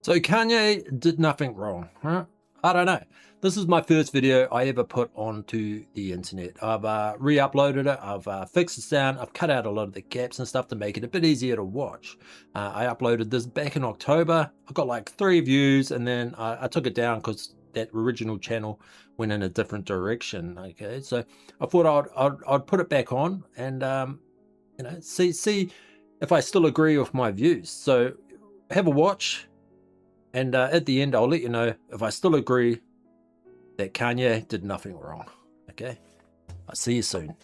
So Kanye did nothing wrong, huh? I don't know. This is my first video I ever put onto the internet. I've re-uploaded it, I've fixed the sound, I've cut out a lot of the gaps and stuff to make it a bit easier to watch. I uploaded this back in October. I got like 3 views and then I took it down because that original channel went in a different direction. Okay, so I thought I'd put it back on and see if I still agree with my views. So have a watch. And at the end, I'll let you know if I still agree that Kanye did nothing wrong. Okay? I'll see you soon.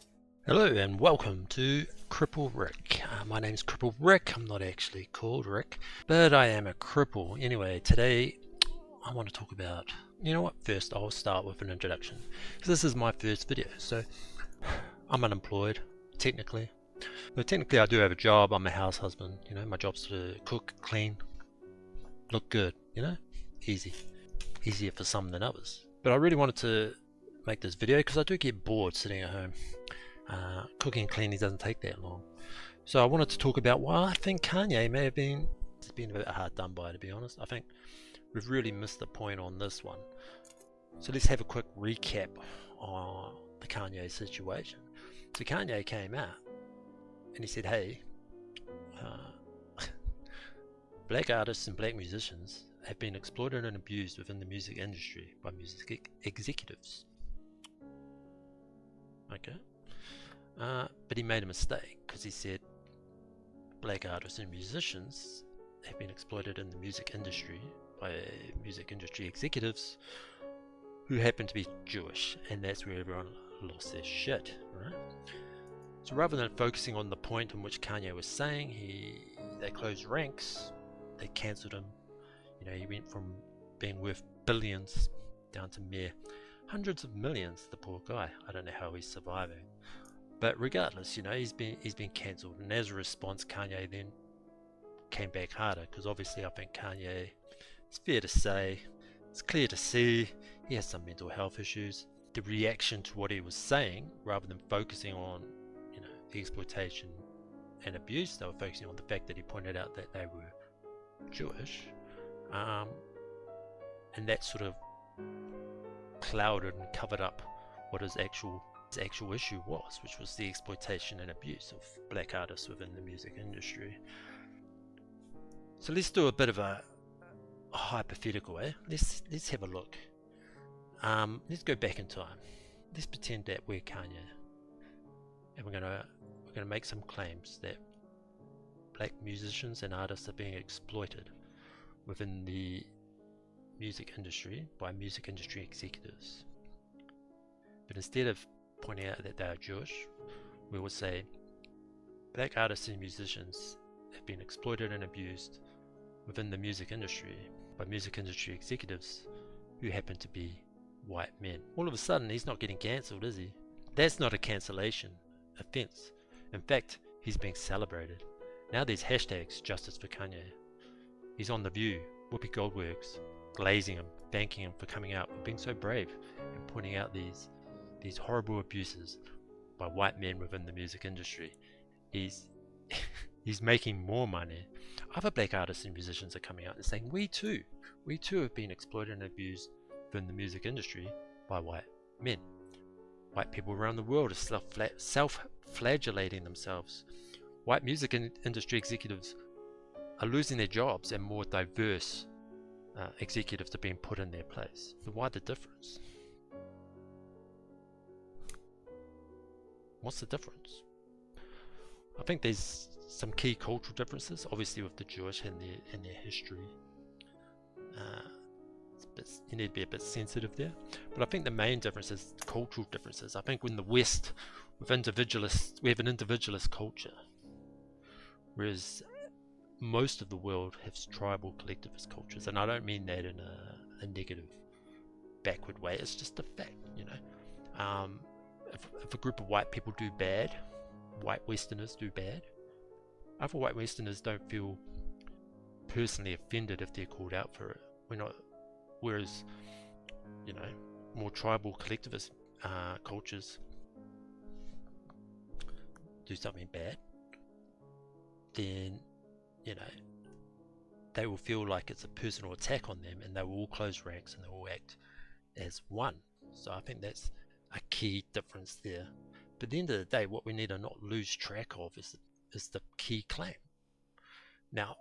Hello and welcome to Cripple Rick. My name's Cripple Rick. I'm not actually called Rick, but I am a cripple. Anyway, today I want to talk about, first I'll start with an introduction. This is my first video, so I'm unemployed, technically. But technically I do have a job. I'm a house husband. My job's to cook, clean, look good, easy. Easier for some than others. But I really wanted to make this video because I do get bored sitting at home. Cooking and cleaning doesn't take that long. So I wanted to talk about why I think Kanye may have been a bit hard done by, to be honest. I think we've really missed the point on this one. So let's have a quick recap on the Kanye situation. So Kanye came out and he said, hey, black artists and black musicians have been exploited and abused within the music industry by music executives. Okay. But he made a mistake because he said black artists and musicians have been exploited in the music industry by music industry executives who happen to be Jewish, and that's where everyone lost their shit, right? So rather than focusing on the point in which Kanye was saying, they closed ranks, they cancelled him. He went from being worth billions down to mere hundreds of millions. The poor guy. I don't know how he's surviving. But regardless, he's been cancelled, and as a response, Kanye then came back harder because obviously I think Kanye, it's fair to say, it's clear to see, he has some mental health issues. The reaction to what he was saying, rather than focusing on, the exploitation and abuse, they were focusing on the fact that he pointed out that they were Jewish, and that sort of clouded and covered up what his actual issue was, which was the exploitation and abuse of black artists within the music industry. So let's do a bit of a hypothetical, eh? Let's have a look. Let's go back in time. Let's pretend that we're Kanye, and we're gonna make some claims that black musicians and artists are being exploited within the music industry by music industry executives. But instead of pointing out that they are Jewish, we will say black artists and musicians have been exploited and abused within the music industry by music industry executives who happen to be white men. All of a sudden he's not getting cancelled, is he? That's not a cancellation offense. In fact, he's being celebrated. Now there's hashtags justice for Kanye. He's on The View, Whoopi Goldberg's glazing him, thanking him for coming out, for being so brave and pointing out these horrible abuses by white men within the music industry. He's making more money. Other black artists and musicians are coming out and saying, we too have been exploited and abused within the music industry by white men. White people around the world are self-flagellating themselves. White music industry executives are losing their jobs, and more diverse executives are being put in their place. So why the difference? What's the difference? I think there's some key cultural differences, obviously with the Jewish and their history. You need to be a bit sensitive there. But I think the main difference is cultural differences. I think in the West, we have an individualist culture, whereas most of the world has tribal collectivist cultures, and I don't mean that in a negative, backward way. It's just a fact, If a group of white people do bad, white Westerners do bad, other white Westerners don't feel personally offended if they're called out for it. Whereas, more tribal collectivist cultures do something bad, then they will feel like it's a personal attack on them, and they will all close ranks and they will act as one. So I think that's a key difference there. But at the end of the day, what we need to not lose track of is the key claim. Now,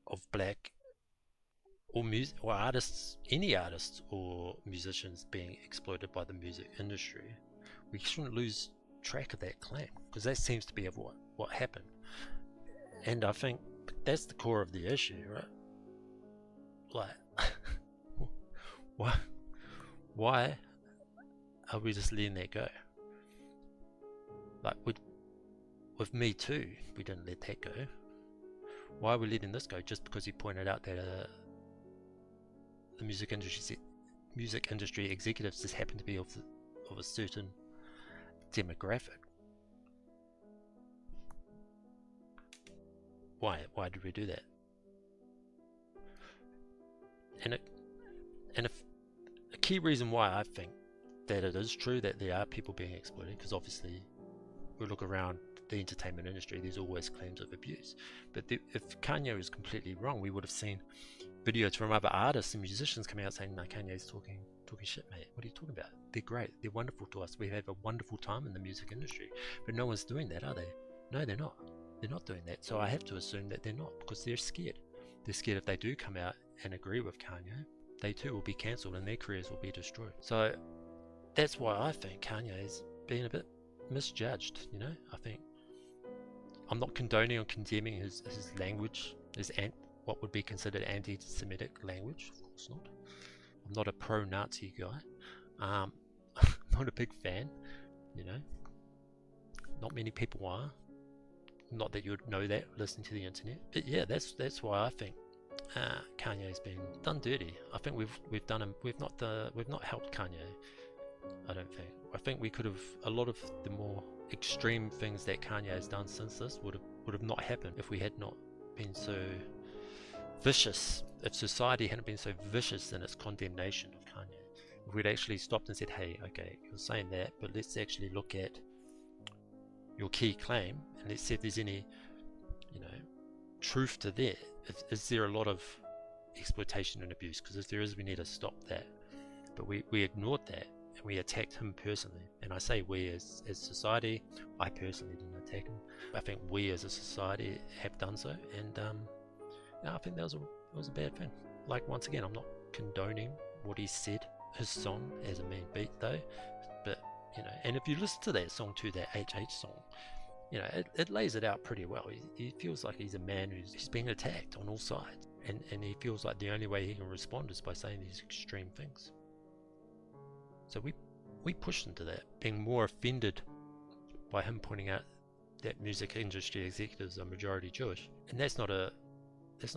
of black or music or artists, any artists or musicians being exploited by the music industry, we shouldn't lose track of that claim, because that seems to be of what happened. And I think that's the core of the issue, right? Like, why are we just letting that go? Like with Me Too, we didn't let that go. Why are we letting this go just because he pointed out that the music industry executives just happen to be of a certain demographic? Why did we do that? And a key reason why I think that it is true that there are people being exploited, because obviously we look around the entertainment industry, there's always claims of abuse. But if Kanye was completely wrong, we would have seen videos from other artists and musicians coming out saying, no, Kanye's talking shit, mate. What are you talking about? They're great. They're wonderful to us. We have a wonderful time in the music industry. But no one's doing that, are they? No, they're not. They're not doing that. So I have to assume that they're not, because they're scared. They're scared if they do come out and agree with Kanye, they too will be cancelled and their careers will be destroyed. So that's why I think Kanye's been a bit misjudged, you know? I think I'm not condoning or condemning his language, what would be considered anti-Semitic language, of course not. I'm not a pro-Nazi guy. Not a big fan, you know? Not many people are. Not that you would know that listening to the internet. But yeah, that's why I think Kanye's been done dirty. I think we've done him. We've not helped Kanye. I don't think. I think we could have, a lot of the more extreme things that Kanye has done since this would have not happened if we had not been so vicious. If society hadn't been so vicious in its condemnation of Kanye. If we'd actually stopped and said, hey, okay, you're saying that, but let's actually look at your key claim and let's see if there's any, you know, truth to that. Is there a lot of exploitation and abuse? Because if there is, we need to stop that. But we ignored that and we attacked him personally. And I say we as society. I personally didn't attack him. I think we as a society have done so, and I think that was a bad thing. Like, once again, I'm not condoning what he said. His song has a mean beat though, but you know, and if you listen to that song too, that HH song, you know, it lays it out pretty well. He feels like he's a man who's being attacked on all sides, and he feels like the only way he can respond is by saying these extreme things. So we pushed into that, being more offended by him pointing out that music industry executives are majority Jewish. And that's not to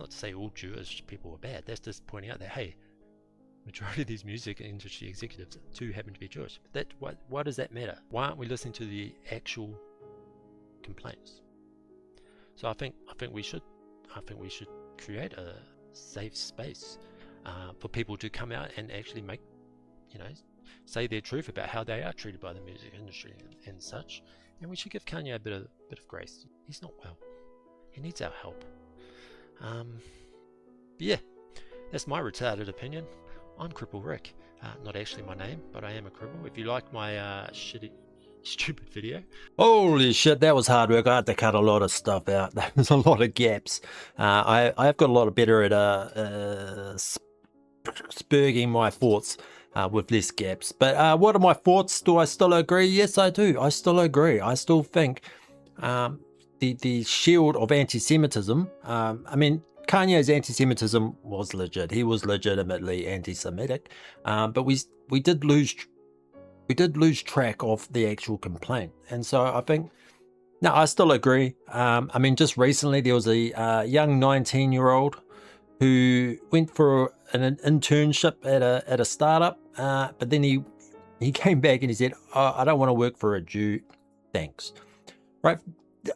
say all Jewish people are bad. That's just pointing out that, hey, majority of these music industry executives too happen to be Jewish. But why does that matter? Why aren't we listening to the actual complaints? So I think we should create a safe space for people to come out and actually make, you know, say their truth about how they are treated by the music industry and such. And we should give Kanye a bit of grace. He's not well. He needs our help. But yeah, that's my retarded opinion. I'm Cripple Rick. Not actually my name, but I am a cripple. If you like my stupid video. Holy shit, that was hard work. I had to cut a lot of stuff out. There's a lot of gaps. I've got a lot better at spurging my thoughts with less gaps. But what are my thoughts? Do I still agree? Yes, I do. I still agree. I still think the shield of anti-Semitism, I mean, Kanye's anti-Semitism was legit. He was legitimately anti-Semitic, but we did lose track of the actual complaint. And so I think, no, I still agree. I mean, just recently there was a young 19-year-old who went for an internship at a startup, but then he came back and he said, oh, I don't want to work for a Jew, thanks. Right?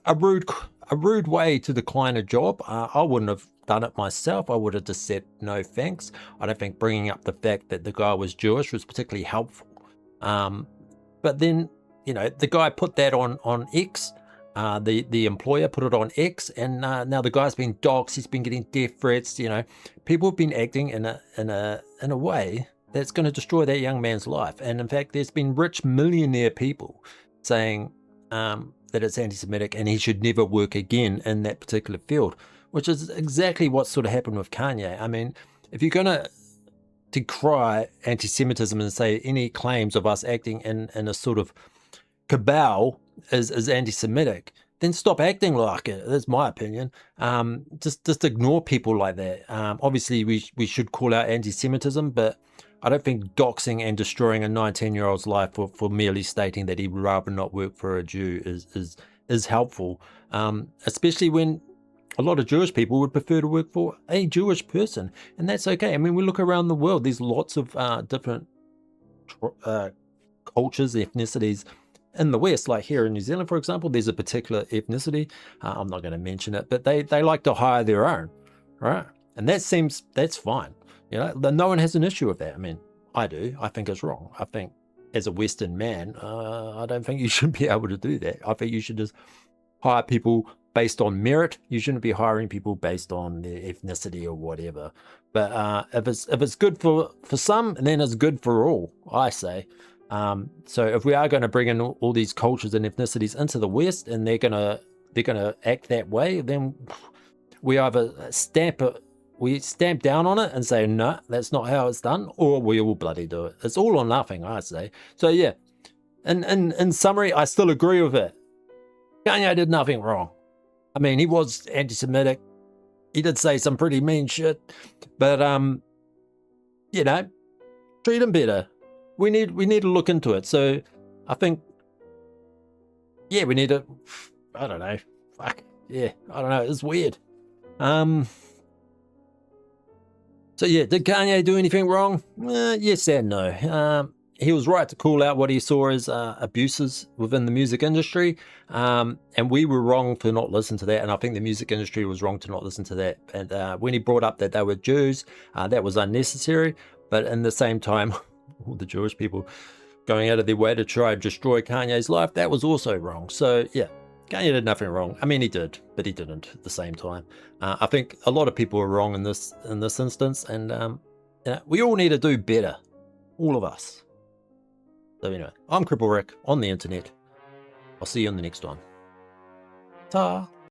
A rude way to decline a job. I wouldn't have done it myself. I would have just said no thanks. I don't think bringing up the fact that the guy was Jewish was particularly helpful. But then, you know, the guy put that on X, The employer put it on X, and now the guy's been doxxed. He's been getting death threats. You know, people have been acting in a way that's going to destroy that young man's life. And in fact, there's been rich millionaire people saying that it's anti-Semitic and he should never work again in that particular field, which is exactly what sort of happened with Kanye. I mean, if you're going to decry anti-Semitism and say any claims of us acting in a sort of cabal is anti-Semitic, then stop acting like it. That's my opinion. Just ignore people like that. Obviously, we should call out anti-Semitism, but I don't think doxing and destroying a 19-year-old's life for merely stating that he would rather not work for a Jew is helpful, especially when a lot of Jewish people would prefer to work for a Jewish person, and that's okay. I mean, we look around the world, there's lots of different cultures, ethnicities in the West. Like here in New Zealand, for example, there's a particular ethnicity, I'm not going to mention it, but they like to hire their own, right? And that's fine. You know, no one has an issue with that. I mean, I do. I think it's wrong. I think as a Western man, I don't think you should be able to do that. I think you should just hire people based on merit. You shouldn't be hiring people based on their ethnicity or whatever. But if it's good for some, then it's good for all, I say. So if we are going to bring in all these cultures and ethnicities into the West, and they're gonna act that way, then we either stamp down on it and say, no, that's not how it's done, or we will bloody do it. It's all or nothing, I say. So yeah, in summary, I still agree with it. Kanye did nothing wrong. I mean, he was anti-Semitic. He did say some pretty mean shit, but you know, treat him better. We need to look into it. So I think, yeah, we need to, I don't know. Fuck. Yeah, I don't know. It's weird. So yeah, did Kanye do anything wrong? Yes and no. He was right to call out what he saw as abuses within the music industry, and we were wrong to not listen to that, and I think the music industry was wrong to not listen to that. And when he brought up that they were Jews, that was unnecessary, but in the same time, all the Jewish people going out of their way to try and destroy Kanye's life, that was also wrong. So yeah, Kanye did nothing wrong. I mean, he did, but he didn't at the same time. I think a lot of people are wrong in this instance, and we all need to do better, all of us. So anyway, I'm Cripple Rick on the internet. I'll see you on the next one. Ta!